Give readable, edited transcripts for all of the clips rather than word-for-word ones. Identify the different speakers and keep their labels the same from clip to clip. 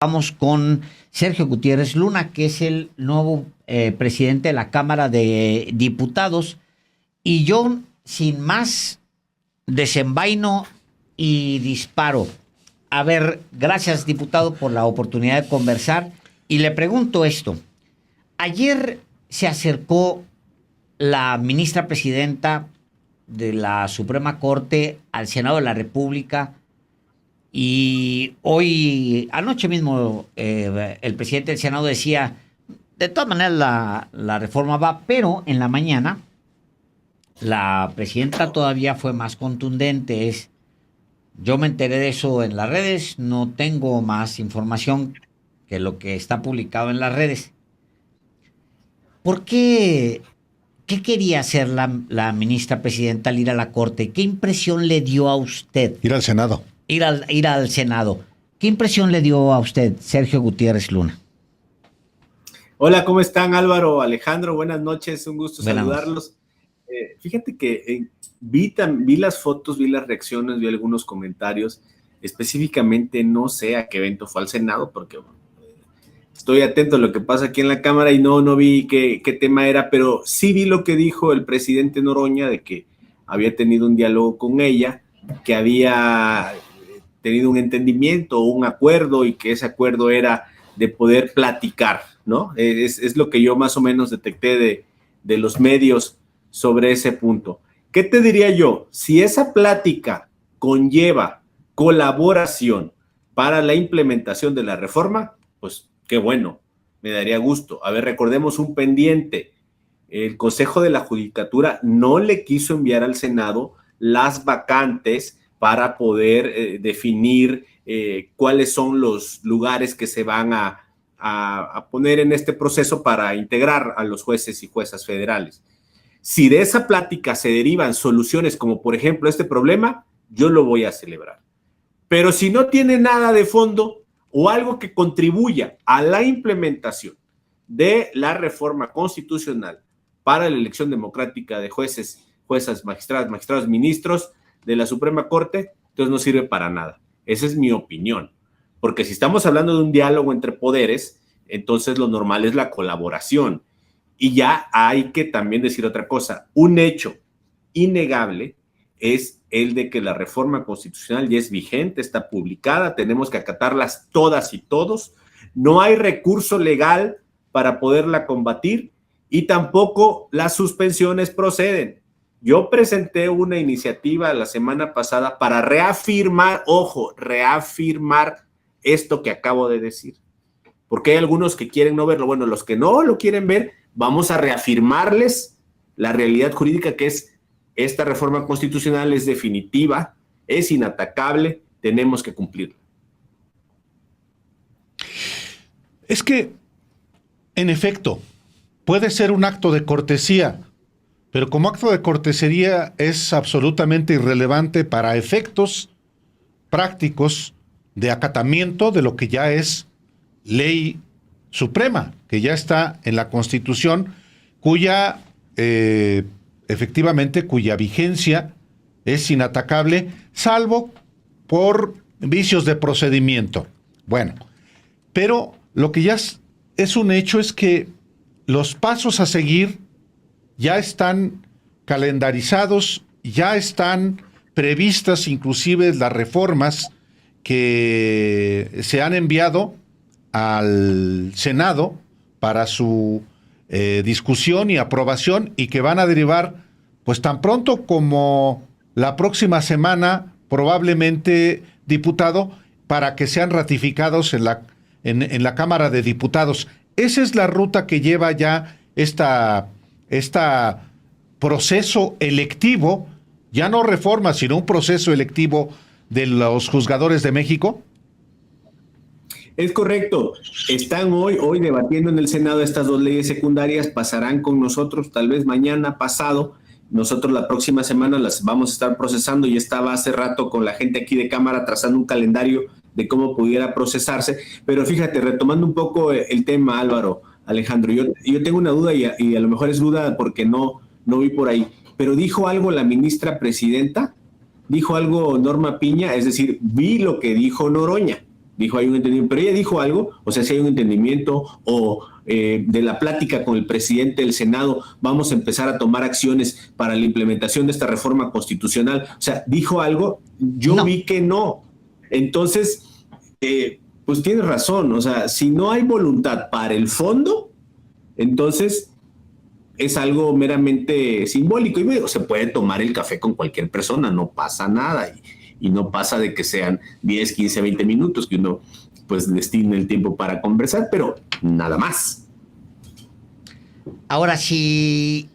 Speaker 1: Vamos con Sergio Gutiérrez Luna, que es el nuevo presidente de la Cámara de Diputados. Y yo, sin más desenvaino y disparo. A ver, gracias, diputado, por la oportunidad de conversar. Y le pregunto esto. Ayer se acercó la ministra presidenta de la Suprema Corte al Senado de la República. Y hoy, anoche mismo, el presidente del Senado decía, de todas maneras la reforma va, pero en la mañana la presidenta todavía fue más contundente. Yo me enteré de eso en las redes, no tengo más información que lo que está publicado en las redes. ¿Por qué? ¿Qué quería hacer la ministra presidenta al ir a la Corte? ¿Qué impresión le dio a usted?
Speaker 2: Ir al Senado.
Speaker 1: Ir al Senado. ¿Qué impresión le dio a usted, Sergio Gutiérrez Luna?
Speaker 3: Hola, ¿cómo están, Álvaro, Alejandro? Buenas noches, un gusto saludarlos. Fíjate que vi las fotos, vi las reacciones, vi algunos comentarios. Específicamente no sé a qué evento fue al Senado, porque estoy atento a lo que pasa aquí en la Cámara y no vi qué tema era, pero sí vi lo que dijo el presidente Noroña, de que había tenido un diálogo con ella, que había tenido un entendimiento, un acuerdo, y que ese acuerdo era de poder platicar, ¿no? Es lo que yo más o menos detecté de los medios sobre ese punto. ¿Qué te diría yo? Si esa plática conlleva colaboración para la implementación de la reforma, pues qué bueno, me daría gusto. A ver, recordemos un pendiente. El Consejo de la Judicatura no le quiso enviar al Senado las vacantes para poder definir cuáles son los lugares que se van a poner en este proceso para integrar a los jueces y juezas federales. Si de esa plática se derivan soluciones como, por ejemplo, este problema, yo lo voy a celebrar. Pero si no tiene nada de fondo o algo que contribuya a la implementación de la reforma constitucional para la elección democrática de jueces, juezas, magistrados, ministros de la Suprema Corte, entonces no sirve para nada. Esa es mi opinión. Porque si estamos hablando de un diálogo entre poderes, entonces lo normal es la colaboración. Y ya hay que también decir otra cosa. Un hecho innegable es el de que la reforma constitucional ya es vigente, está publicada, tenemos que acatarlas todas y todos. No hay recurso legal para poderla combatir y tampoco las suspensiones proceden. Yo presenté una iniciativa la semana pasada para reafirmar, ojo, reafirmar esto que acabo de decir. Porque hay algunos que quieren no verlo. Bueno, los que no lo quieren ver, vamos a reafirmarles la realidad jurídica, que es esta reforma constitucional es definitiva, es inatacable, tenemos que cumplirla.
Speaker 2: Es que, en efecto, puede ser un acto de cortesía, pero como acto de cortesía es absolutamente irrelevante para efectos prácticos de acatamiento de lo que ya es ley suprema, que ya está en la Constitución, cuya efectivamente cuya vigencia es inatacable, salvo por vicios de procedimiento. Bueno, pero lo que ya es un hecho es que los pasos a seguir ya están calendarizados, ya están previstas inclusive las reformas que se han enviado al Senado para su discusión y aprobación, y que van a derivar pues tan pronto como la próxima semana, probablemente, diputado, para que sean ratificados en la Cámara de Diputados. Esa es la ruta que lleva ya esta proceso electivo, ya no reforma, sino un proceso electivo de los juzgadores de México.
Speaker 3: Es correcto. Están hoy debatiendo en el Senado estas dos leyes secundarias, pasarán con nosotros tal vez mañana, pasado. Nosotros la próxima semana las vamos a estar procesando y estaba hace rato con la gente aquí de Cámara trazando un calendario de cómo pudiera procesarse. Pero fíjate, retomando un poco el tema, Álvaro, Alejandro, yo tengo una duda y a lo mejor es duda porque no vi por ahí, pero dijo algo la ministra presidenta, dijo algo Norma Piña, es decir, vi lo que dijo Noroña. Dijo, hay un entendimiento, pero ella dijo algo, o sea, si hay un entendimiento o de la plática con el presidente del Senado, vamos a empezar a tomar acciones para la implementación de esta reforma constitucional. O sea, dijo algo, yo vi que no. Entonces, pues tienes razón, o sea, si no hay voluntad para el fondo, entonces es algo meramente simbólico. Y se puede tomar el café con cualquier persona, no pasa nada. Y no pasa de que sean 10, 15, 20 minutos que uno pues destine el tiempo para conversar, pero nada más.
Speaker 1: Ahora, si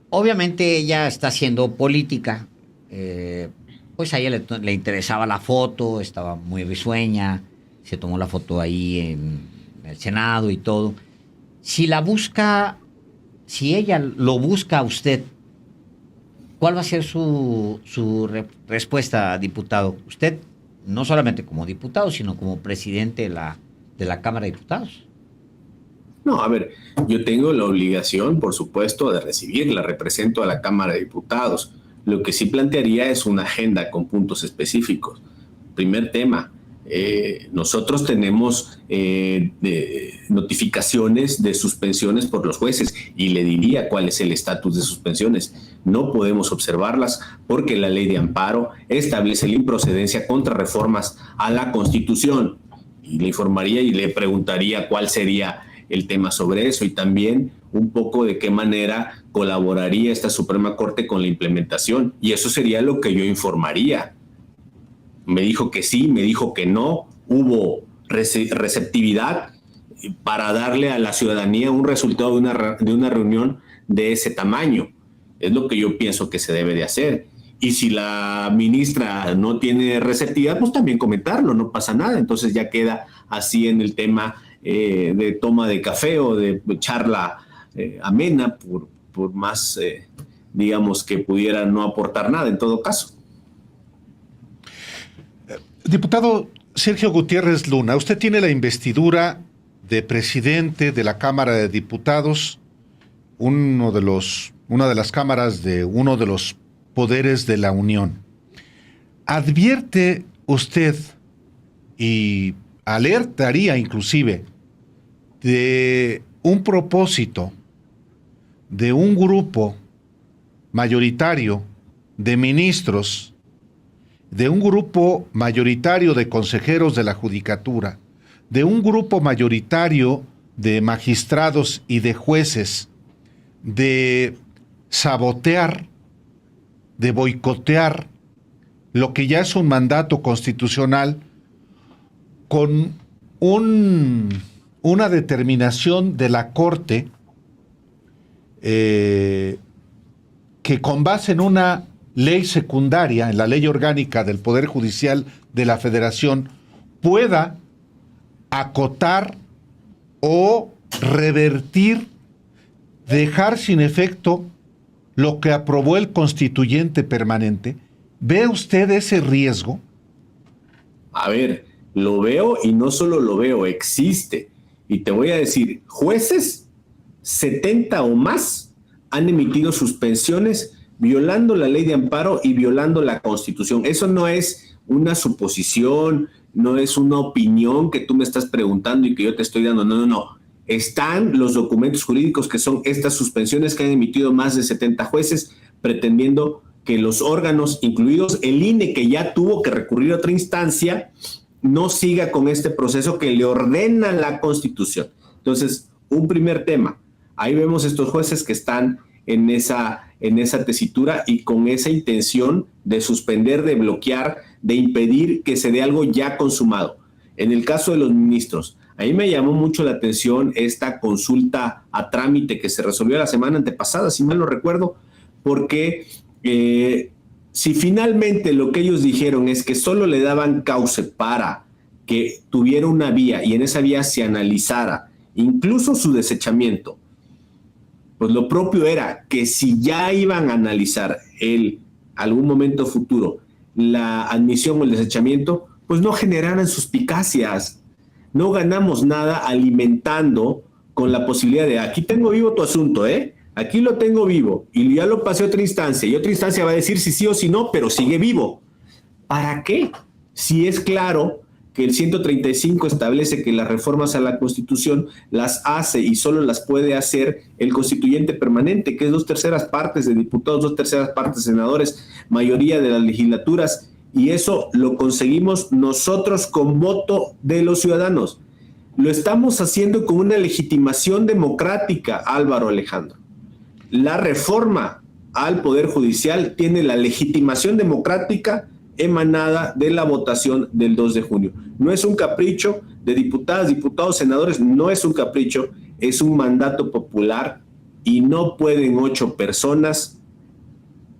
Speaker 1: obviamente ella está haciendo política, pues a ella le interesaba la foto, estaba muy risueña, se tomó la foto ahí en el Senado y todo. Si ella lo busca a usted, ¿cuál va a ser su respuesta, diputado? Usted, no solamente como diputado, sino como presidente de la Cámara de Diputados.
Speaker 3: No, a ver, yo tengo la obligación, por supuesto, de recibirla, represento a la Cámara de Diputados. Lo que sí plantearía es una agenda con puntos específicos. Primer tema, nosotros tenemos notificaciones de suspensiones por los jueces y le diría cuál es el estatus de suspensiones. No podemos observarlas porque la ley de amparo establece la improcedencia contra reformas a la Constitución. Y le informaría y le preguntaría cuál sería el tema sobre eso y también un poco de qué manera colaboraría esta Suprema Corte con la implementación. Y eso sería lo que yo informaría. Me dijo que sí, me dijo que no, hubo receptividad para darle a la ciudadanía un resultado de una reunión de ese tamaño. Es lo que yo pienso que se debe de hacer. Y si la ministra no tiene receptividad, pues también comentarlo, no pasa nada. Entonces ya queda así en el tema de toma de café o de charla amena, por más, digamos, que pudiera no aportar nada en todo caso.
Speaker 2: Diputado Sergio Gutiérrez Luna, usted tiene la investidura de presidente de la Cámara de Diputados, una de las cámaras de uno de los poderes de la Unión. ¿Advierte usted y alertaría inclusive de un propósito de un grupo mayoritario de ministros, de un grupo mayoritario de consejeros de la Judicatura, de un grupo mayoritario de magistrados y de jueces, de sabotear, de boicotear lo que ya es un mandato constitucional con una determinación de la Corte que con base en una ley secundaria, en la ley orgánica del Poder Judicial de la Federación, pueda acotar o revertir, dejar sin efecto lo que aprobó el constituyente permanente? ¿Ve usted ese riesgo?
Speaker 3: A ver, lo veo y no solo lo veo, existe. Y te voy a decir, jueces, 70 o más, han emitido suspensiones violando la ley de amparo y violando la Constitución. Eso no es una suposición, no es una opinión que tú me estás preguntando y que yo te estoy dando. No. Están los documentos jurídicos que son estas suspensiones que han emitido más de 70 jueces pretendiendo que los órganos, incluidos el INE, que ya tuvo que recurrir a otra instancia, no siga con este proceso que le ordena la Constitución. Entonces, un primer tema. Ahí vemos estos jueces que están en esa tesitura y con esa intención de suspender, de bloquear, de impedir que se dé algo ya consumado. En el caso de los ministros, ahí me llamó mucho la atención esta consulta a trámite que se resolvió la semana antepasada, si mal no recuerdo, porque si finalmente lo que ellos dijeron es que solo le daban cauce para que tuviera una vía y en esa vía se analizara incluso su desechamiento, pues lo propio era que si ya iban a analizar algún momento futuro la admisión o el desechamiento, pues no generaran suspicacias. No ganamos nada alimentando con la posibilidad de aquí tengo vivo tu asunto, aquí lo tengo vivo y ya lo pasé a otra instancia y otra instancia va a decir si sí o si no, pero sigue vivo. ¿Para qué? Si es claro que el 135 establece que las reformas a la Constitución las hace y solo las puede hacer el constituyente permanente, que es 2/3 partes de diputados, 2/3 partes de senadores, mayoría de las legislaturas, y eso lo conseguimos nosotros con voto de los ciudadanos. Lo estamos haciendo con una legitimación democrática, Álvaro Alejandro. La reforma al Poder Judicial tiene la legitimación democrática emanada de la votación del 2 de junio. No es un capricho de diputadas, diputados, senadores, no es un capricho, es un mandato popular y no pueden 8 personas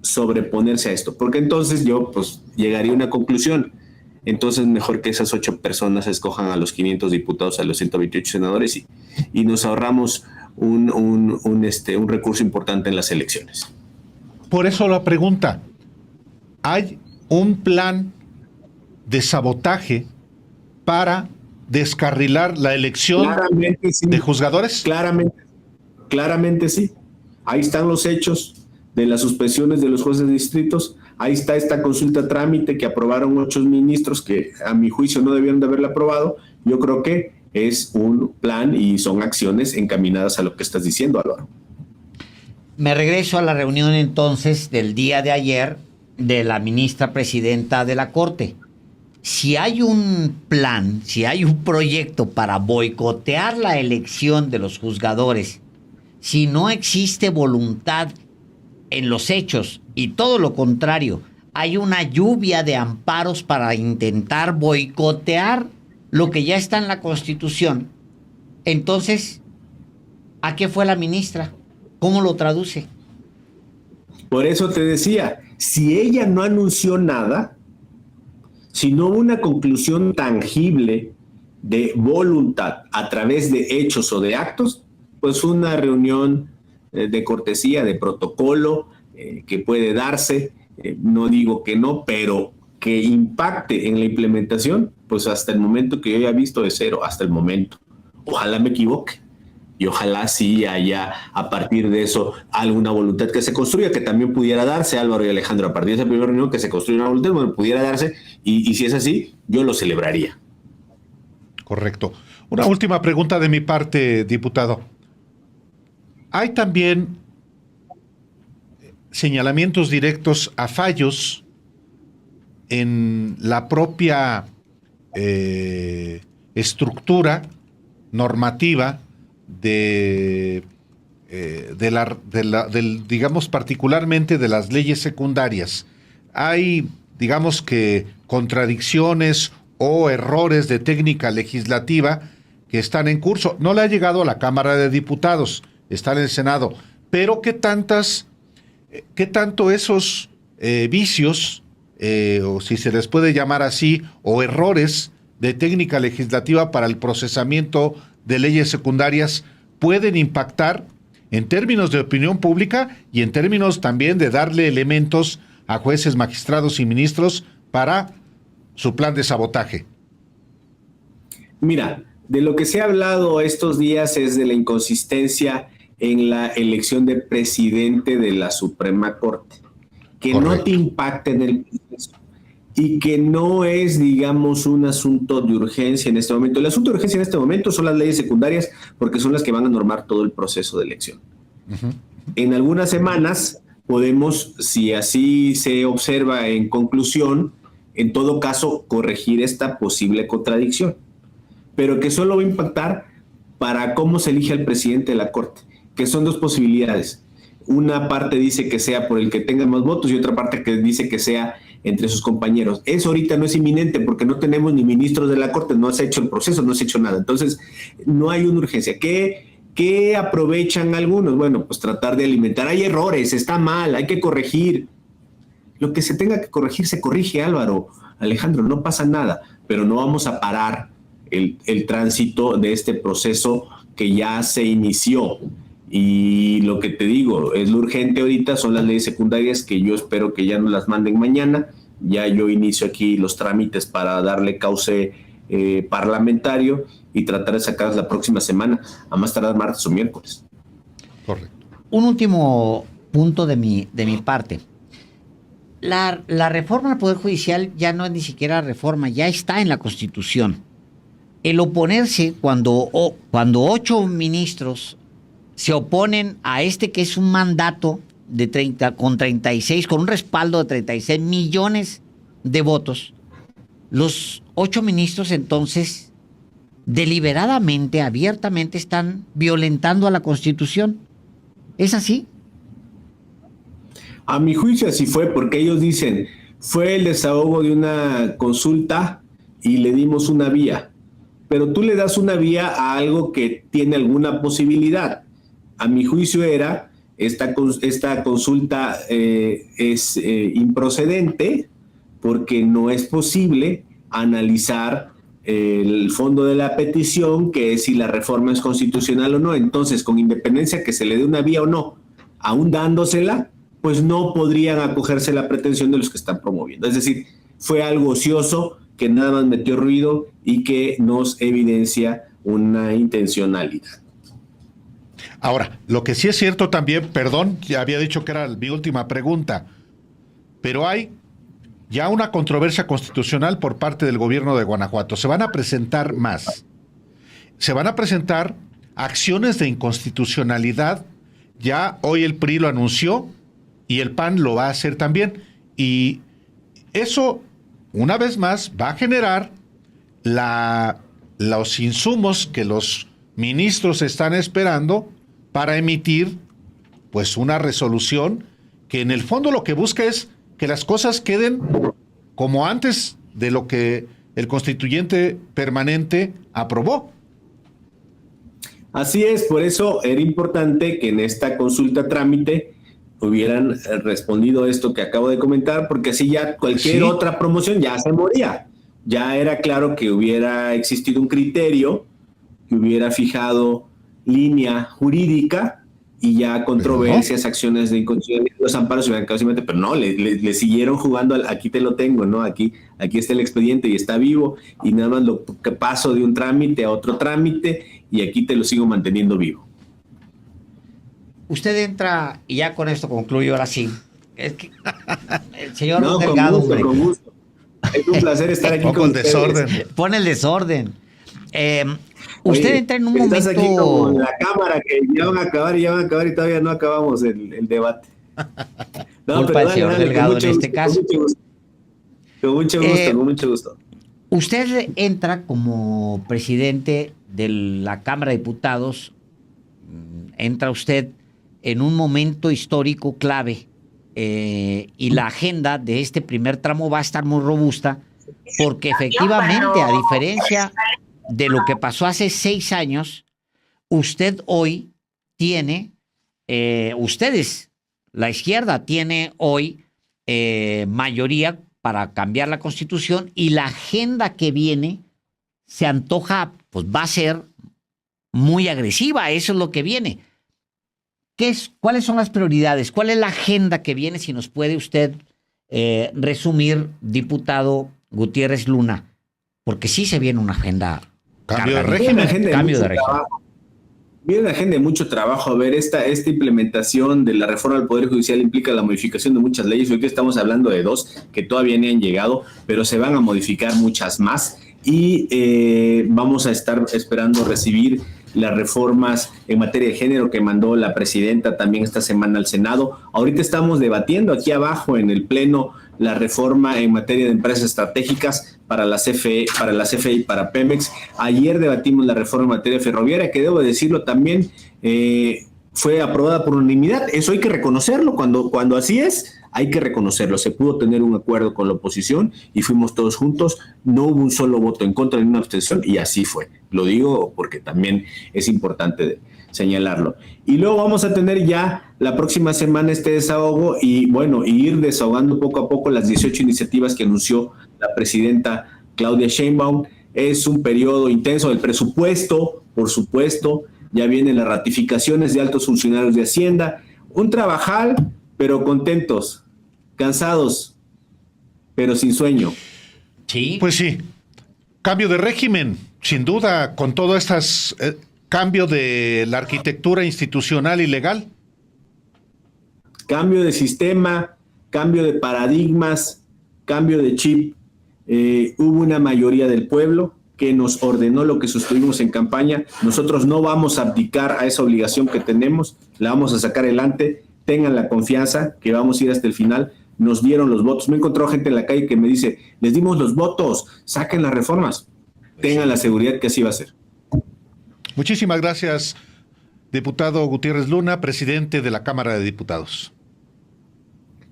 Speaker 3: sobreponerse a esto, porque entonces yo pues llegaría a una conclusión. Entonces mejor que esas 8 personas escojan a los 500 diputados, a los 128 senadores y nos ahorramos un recurso importante en las elecciones.
Speaker 2: Por eso la pregunta, ¿hay un plan de sabotaje para descarrilar la elección
Speaker 3: sí,
Speaker 2: de juzgadores?
Speaker 3: Claramente sí. Ahí están los hechos de las suspensiones de los jueces de distritos. Ahí está esta consulta trámite que aprobaron 8 ministros que a mi juicio no debieron de haberla aprobado. Yo creo que es un plan y son acciones encaminadas a lo que estás diciendo, Álvaro.
Speaker 1: Me regreso a la reunión entonces del día de ayer de la ministra presidenta de la Corte. Si hay un plan, si hay un proyecto para boicotear la elección de los juzgadores, si no existe voluntad en los hechos y todo lo contrario, hay una lluvia de amparos para intentar boicotear lo que ya está en la Constitución, entonces, ¿a qué fue la ministra? ¿Cómo lo traduce?
Speaker 3: Por eso te decía, si ella no anunció nada, si no hubo una conclusión tangible de voluntad a través de hechos o de actos, pues una reunión de cortesía, de protocolo, que puede darse, no digo que no, pero que impacte en la implementación, pues hasta el momento que yo haya visto de 0, hasta el momento. Ojalá me equivoque. Y ojalá sí haya a partir de eso alguna voluntad que se construya, que también pudiera darse, Álvaro y Alejandro, a partir de esa primera reunión que se construya una voluntad, bueno, pudiera darse, y si es así, yo lo celebraría.
Speaker 2: Correcto. Una última pregunta de mi parte, diputado. Hay también señalamientos directos a fallos en la propia estructura normativa digamos, particularmente de las leyes secundarias. Hay, digamos que, contradicciones o errores de técnica legislativa que están en curso. No le ha llegado a la Cámara de Diputados, está en el Senado, pero ¿qué tanto esos vicios, o si se les puede llamar así, o errores de técnica legislativa para el procesamiento de leyes secundarias pueden impactar en términos de opinión pública y en términos también de darle elementos a jueces, magistrados y ministros para su plan de sabotaje?
Speaker 3: Mira, de lo que se ha hablado estos días es de la inconsistencia en la elección del presidente de la Suprema Corte, que correcto, no te impacte en el proceso y que no es, digamos, un asunto de urgencia en este momento. El asunto de urgencia en este momento son las leyes secundarias porque son las que van a normar todo el proceso de elección. Uh-huh. En algunas semanas podemos, si así se observa en conclusión, en todo caso, corregir esta posible contradicción, pero que solo va a impactar para cómo se elige al presidente de la Corte, que son 2 posibilidades. Una parte dice que sea por el que tenga más votos y otra parte que dice que sea entre sus compañeros. Eso ahorita no es inminente porque no tenemos ni ministros de la Corte, no se ha hecho el proceso, no se ha hecho nada. Entonces, no hay una urgencia. ¿Qué aprovechan algunos? Bueno, pues tratar de alimentar. Hay errores, está mal, hay que corregir. Lo que se tenga que corregir se corrige, Álvaro. Alejandro, no pasa nada, pero no vamos a parar el tránsito de este proceso que ya se inició. Y lo que te digo, es lo urgente ahorita, son las leyes secundarias que yo espero que ya nos las manden mañana. Ya yo inicio aquí los trámites para darle cauce parlamentario y tratar de sacarlas la próxima semana, a más tardar martes o miércoles.
Speaker 2: Correcto.
Speaker 1: Un último punto de mi parte. la reforma al Poder Judicial ya no es ni siquiera reforma, ya está en la Constitución. El oponerse cuando 8 ministros se oponen a este que es un mandato de 30, con 36, con un respaldo de 36 millones de votos, los 8 ministros entonces deliberadamente, abiertamente están violentando a la Constitución. ¿Es así?
Speaker 3: A mi juicio así fue, porque ellos dicen, fue el desahogo de una consulta y le dimos una vía. Pero tú le das una vía a algo que tiene alguna posibilidad. A mi juicio era, esta consulta es improcedente porque no es posible analizar el fondo de la petición, que es si la reforma es constitucional o no. Entonces, con independencia que se le dé una vía o no, aún dándosela, pues no podrían acogerse a la pretensión de los que están promoviendo. Es decir, fue algo ocioso que nada más metió ruido y que nos evidencia una intencionalidad.
Speaker 2: Ahora, lo que sí es cierto también, perdón, ya había dicho que era mi última pregunta, pero hay ya una controversia constitucional por parte del gobierno de Guanajuato. Se van a presentar más. Se van a presentar acciones de inconstitucionalidad. Ya hoy el PRI lo anunció y el PAN lo va a hacer también. Y eso, una vez más, va a generar los insumos que los ministros están esperando para emitir pues una resolución que en el fondo lo que busca es que las cosas queden como antes de lo que el constituyente permanente aprobó.
Speaker 3: Así es, por eso era importante que en esta consulta trámite hubieran respondido esto que acabo de comentar, porque así ya cualquier otra promoción ya se moría. Ya era claro que hubiera existido un criterio que hubiera fijado línea jurídica y ya controversias, acciones de inconstitucionalidad, los amparos se hubieran quedado simplemente, pero no, le siguieron jugando aquí te lo tengo, ¿no? Aquí está el expediente y está vivo, y nada más lo que paso de un trámite a otro trámite y aquí te lo sigo manteniendo vivo.
Speaker 1: Usted entra, y ya con esto concluyo, ahora sí. Es que el señor Delgado,
Speaker 3: con gusto, con gusto. Es un placer estar aquí con ustedes.
Speaker 2: Desorden.
Speaker 1: Pone el desorden. Usted entra en un momento...
Speaker 3: Estás aquí como en la cámara, que ya van a acabar y todavía no acabamos el debate. No,
Speaker 1: culpa del señor Delgado en este caso.
Speaker 3: Con mucho gusto.
Speaker 1: Usted entra como presidente de la Cámara de Diputados, entra usted en un momento histórico clave, y la agenda de este primer tramo va a estar muy robusta, porque efectivamente, a diferencia de lo que pasó hace 6 años, usted hoy tiene, ustedes, la izquierda, tiene hoy mayoría para cambiar la Constitución, y la agenda que viene se antoja, pues va a ser muy agresiva. Eso es lo que viene. ¿Cuáles son las prioridades? ¿Cuál es la agenda que viene? Si nos puede usted resumir, diputado Gutiérrez Luna, porque sí se viene una agenda.
Speaker 2: Cambio de régimen.
Speaker 1: Cambio de régimen.
Speaker 3: Viene una agenda de mucho trabajo. A ver, esta implementación de la reforma al Poder Judicial implica la modificación de muchas leyes. Hoy estamos hablando de 2 que todavía ni han llegado, pero se van a modificar muchas más. Y vamos a estar esperando recibir las reformas en materia de género que mandó la presidenta también esta semana al Senado. Ahorita estamos debatiendo aquí abajo en el Pleno la reforma en materia de empresas estratégicas para la CFE y para Pemex. Ayer debatimos la reforma en materia ferroviaria, que debo decirlo también fue aprobada por unanimidad. Eso hay que reconocerlo. Cuando así es, hay que reconocerlo. Se pudo tener un acuerdo con la oposición y fuimos todos juntos. No hubo un solo voto en contra ni una abstención, y así fue. Lo digo porque también es importante señalarlo. Y luego vamos a tener ya la próxima semana este desahogo y ir desahogando poco a poco las 18 iniciativas que anunció la presidenta Claudia Sheinbaum. Es un periodo intenso del presupuesto, por supuesto. Ya vienen las ratificaciones de altos funcionarios de Hacienda. Un trabajal, pero contentos, cansados, pero sin sueño.
Speaker 1: Sí.
Speaker 2: Pues sí. Cambio de régimen, sin duda, con todo estas cambio de la arquitectura institucional y legal.
Speaker 3: Cambio de sistema, cambio de paradigmas, cambio de chip. Hubo una mayoría del pueblo que nos ordenó lo que sostuvimos en campaña. Nosotros no vamos a abdicar a esa obligación que tenemos, la vamos a sacar adelante. Tengan la confianza que vamos a ir hasta el final. Nos dieron los votos. Me he encontrado gente en la calle que me dice, les dimos los votos, saquen las reformas. Tengan la seguridad que así va a ser.
Speaker 2: Muchísimas gracias, diputado Gutiérrez Luna, presidente de la Cámara de Diputados.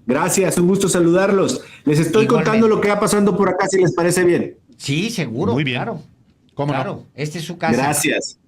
Speaker 3: Gracias, un gusto saludarlos. Les estoy contando lo que va pasando por acá, si les parece bien.
Speaker 1: Sí, seguro.
Speaker 2: Muy bien.
Speaker 1: Claro.
Speaker 2: ¿Cómo
Speaker 1: claro.
Speaker 2: no?
Speaker 1: Este es su casa.
Speaker 3: Gracias.